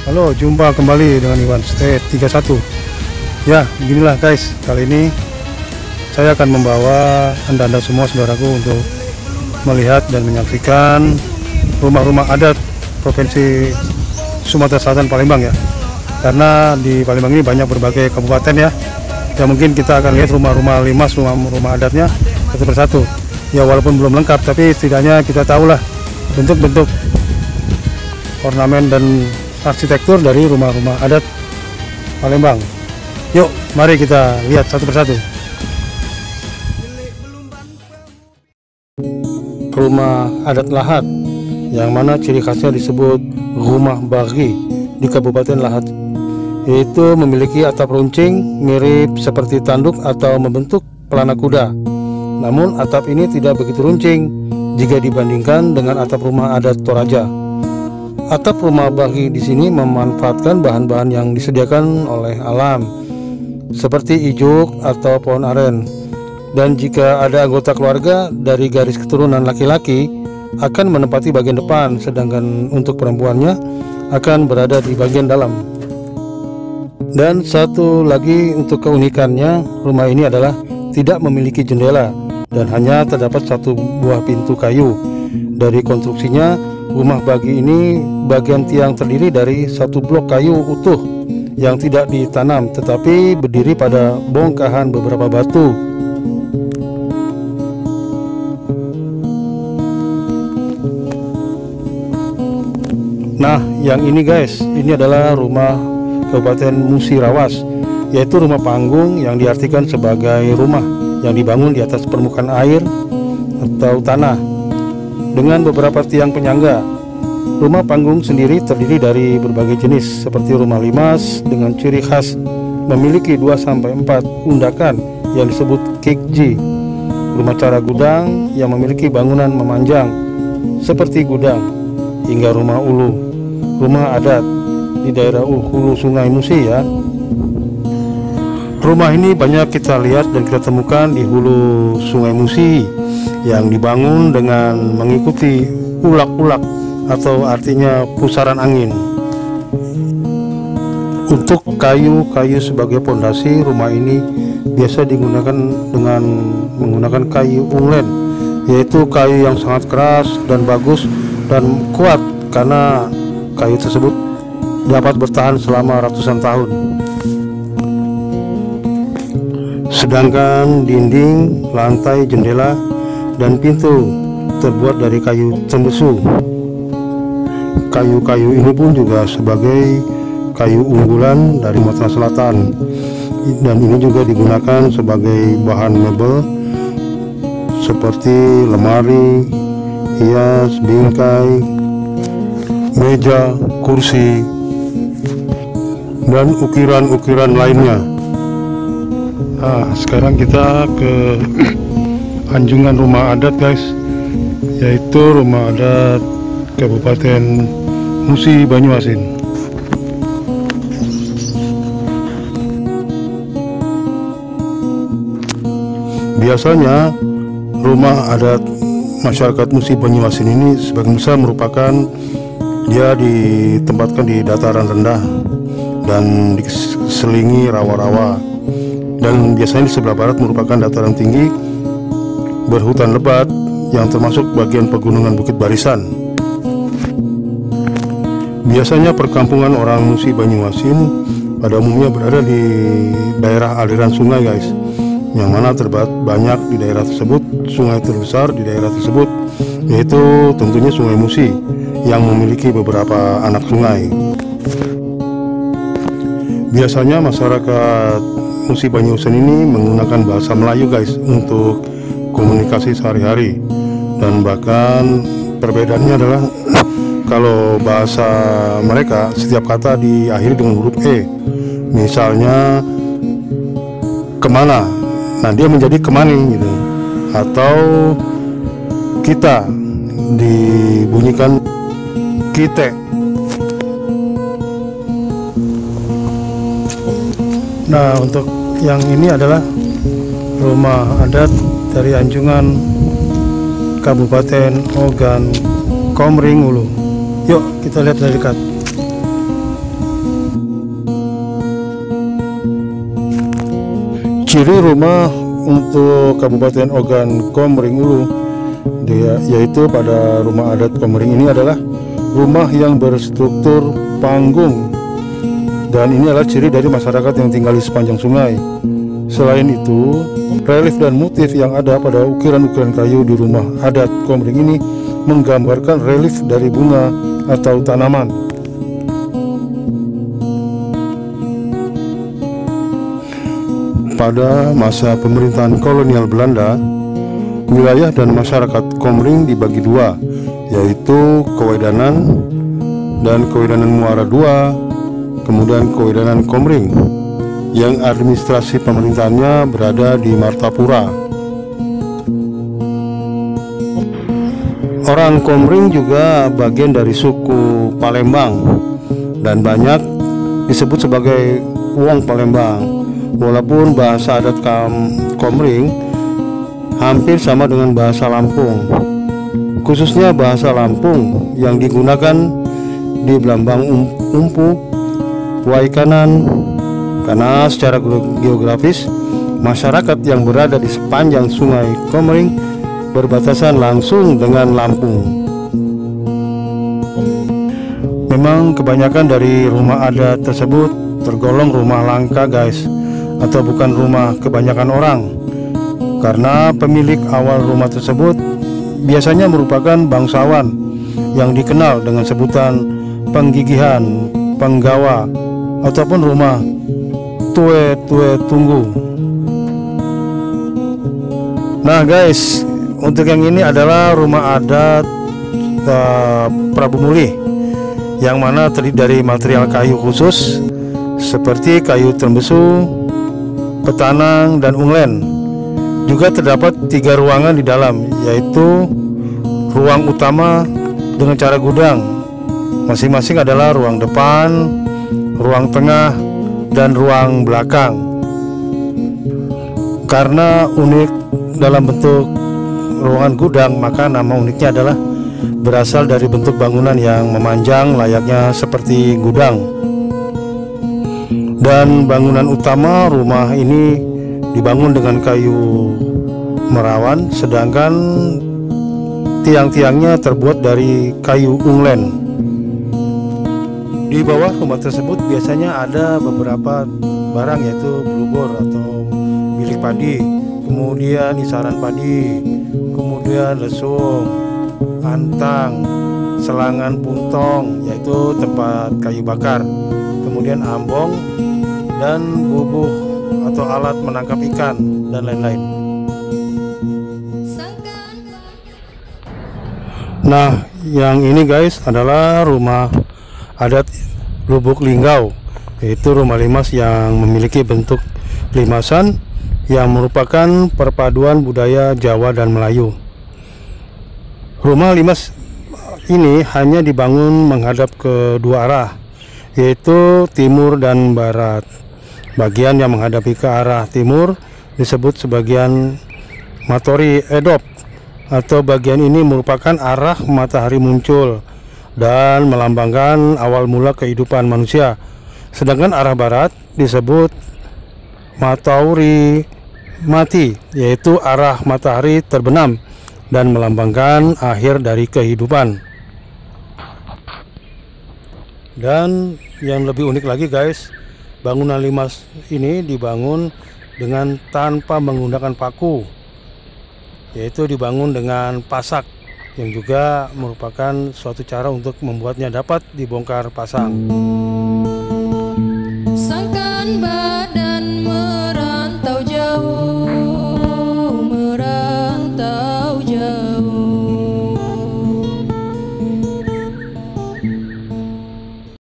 Halo, jumpa kembali dengan Iwan State 31. Ya, beginilah guys, kali ini saya akan membawa anda semua saudaraku untuk melihat dan menyaksikan rumah-rumah adat Provinsi Sumatera Selatan Palembang ya. Karena di Palembang ini banyak berbagai kabupaten ya. Ya mungkin kita akan lihat rumah-rumah limas, rumah adatnya satu persatu. Ya walaupun belum lengkap, tapi setidaknya kita tahulah bentuk-bentuk ornamen dan arsitektur dari rumah-rumah adat Palembang. Yuk, mari kita lihat satu persatu. Rumah adat Lahat, yang mana ciri khasnya disebut rumah bagi di Kabupaten Lahat, yaitu memiliki atap runcing mirip seperti tanduk atau membentuk pelana kuda. Namun atap ini tidak begitu runcing jika dibandingkan dengan atap rumah adat Toraja. Atap rumah bagi di sini memanfaatkan bahan-bahan yang disediakan oleh alam, seperti ijuk atau pohon aren. Dan jika ada anggota keluarga dari garis keturunan laki-laki akan menempati bagian depan, sedangkan untuk perempuannya akan berada di bagian dalam. Dan satu lagi untuk keunikannya, rumah ini adalah tidak memiliki jendela dan hanya terdapat satu buah pintu kayu. Dari konstruksinya, rumah bagi ini bagian tiang terdiri dari satu blok kayu utuh yang tidak ditanam tetapi berdiri pada bongkahan beberapa batu. Nah, yang ini guys, ini adalah rumah Kabupaten Musirawas, yaitu rumah panggung yang diartikan sebagai rumah yang dibangun di atas permukaan air atau tanah dengan beberapa tiang penyangga. Rumah panggung sendiri terdiri dari berbagai jenis seperti rumah limas dengan ciri khas memiliki 2-4 undakan yang disebut kikji, rumah cara gudang yang memiliki bangunan memanjang seperti gudang, hingga rumah ulu, rumah adat di daerah hulu Sungai Musi ya. Rumah ini banyak kita lihat dan kita temukan di hulu Sungai Musi yang dibangun dengan mengikuti ulak-ulak atau artinya pusaran angin. Untuk kayu-kayu sebagai pondasi rumah ini biasa digunakan dengan menggunakan kayu unglen, yaitu kayu yang sangat keras dan bagus dan kuat karena kayu tersebut dapat bertahan selama ratusan tahun. Sedangkan dinding, lantai, jendela, dan pintu terbuat dari kayu tembusu. Kayu-kayu ini pun juga sebagai kayu unggulan dari Sumatera Selatan, dan ini juga digunakan sebagai bahan mebel seperti lemari, hias, bingkai, meja, kursi, dan ukiran-ukiran lainnya. Nah, sekarang kita ke anjungan rumah adat guys, yaitu rumah adat Kabupaten Musi Banyuasin. Biasanya rumah adat masyarakat Musi Banyuasin ini sebagian besar merupakan dia ditempatkan di dataran rendah dan diselingi rawa-rawa, dan biasanya di sebelah barat merupakan dataran tinggi berhutan lebat yang termasuk bagian pegunungan Bukit Barisan. Biasanya perkampungan orang Musi Banyuasin pada umumnya berada di daerah aliran sungai guys, yang mana terdapat banyak di daerah tersebut. Sungai terbesar di daerah tersebut yaitu tentunya Sungai Musi yang memiliki beberapa anak sungai. Biasanya masyarakat Musi Banyuasin ini menggunakan bahasa Melayu guys untuk komunikasi sehari-hari, dan bahkan perbedaannya adalah kalau bahasa mereka setiap kata diakhiri dengan huruf E. Misalnya kemana, nah dia menjadi kemani gitu, atau kita dibunyikan kite. Nah, untuk yang ini adalah rumah adat dari Anjungan Kabupaten Ogan Komering Ulu. Yuk kita lihat dari dekat. Ciri rumah untuk Kabupaten Ogan Komering Ulu yaitu pada rumah adat Komering ini adalah rumah yang berstruktur panggung, dan ini adalah ciri dari masyarakat yang tinggal di sepanjang sungai. Selain itu, relief dan motif yang ada pada ukiran-ukiran kayu di rumah adat Komering ini menggambarkan relief dari bunga atau tanaman. Pada masa pemerintahan kolonial Belanda, wilayah dan masyarakat Komering dibagi dua, yaitu Kewedanan dan Kewedanan Muara II, kemudian Kewedanan Komering, yang administrasi pemerintahannya berada di Martapura. Orang Komering juga bagian dari suku Palembang dan banyak disebut sebagai Wong Palembang. Walaupun bahasa adat Komering hampir sama dengan bahasa Lampung, khususnya bahasa Lampung yang digunakan di Blambang Umpu, Waikanan, karena secara geografis masyarakat yang berada di sepanjang sungai Komering berbatasan langsung dengan Lampung. Memang kebanyakan dari rumah adat tersebut tergolong rumah langka, guys, atau bukan rumah kebanyakan orang, karena pemilik awal rumah tersebut biasanya merupakan bangsawan yang dikenal dengan sebutan penggigihan, penggawa, ataupun rumah tue tunggu. Nah guys, untuk yang ini adalah rumah adat Prabu Muli, yang mana terdiri dari material kayu khusus seperti kayu terembesu, petanang, dan unglen. Juga terdapat 3 ruangan di dalam, yaitu ruang utama dengan cara gudang. Masing-masing adalah ruang depan, ruang tengah, dan ruang belakang. Karena unik dalam bentuk ruangan gudang, maka nama uniknya adalah berasal dari bentuk bangunan yang memanjang layaknya seperti gudang. Dan bangunan utama rumah ini dibangun dengan kayu merawan, sedangkan tiang-tiangnya terbuat dari kayu unglen. Di bawah rumah tersebut biasanya ada beberapa barang, yaitu blubur atau bilik padi, kemudian isaran padi, kemudian lesung, antang, selangan puntong, yaitu tempat kayu bakar, kemudian ambong, dan bubuh atau alat menangkap ikan, dan lain-lain. Nah, yang ini guys adalah rumah adat Lubuk Linggau, yaitu rumah limas yang memiliki bentuk limasan yang merupakan perpaduan budaya Jawa dan Melayu. Rumah limas ini hanya dibangun menghadap ke dua arah, yaitu timur dan barat. Bagian yang menghadapi ke arah timur disebut sebagian Matori Edop, atau bagian ini merupakan arah matahari muncul dan melambangkan awal mula kehidupan manusia. Sedangkan arah barat disebut Matauri Mati, yaitu arah matahari terbenam dan melambangkan akhir dari kehidupan. Dan yang lebih unik lagi guys, bangunan limas ini dibangun dengan tanpa menggunakan paku, yaitu dibangun dengan pasak, yang juga merupakan suatu cara untuk membuatnya dapat dibongkar pasang.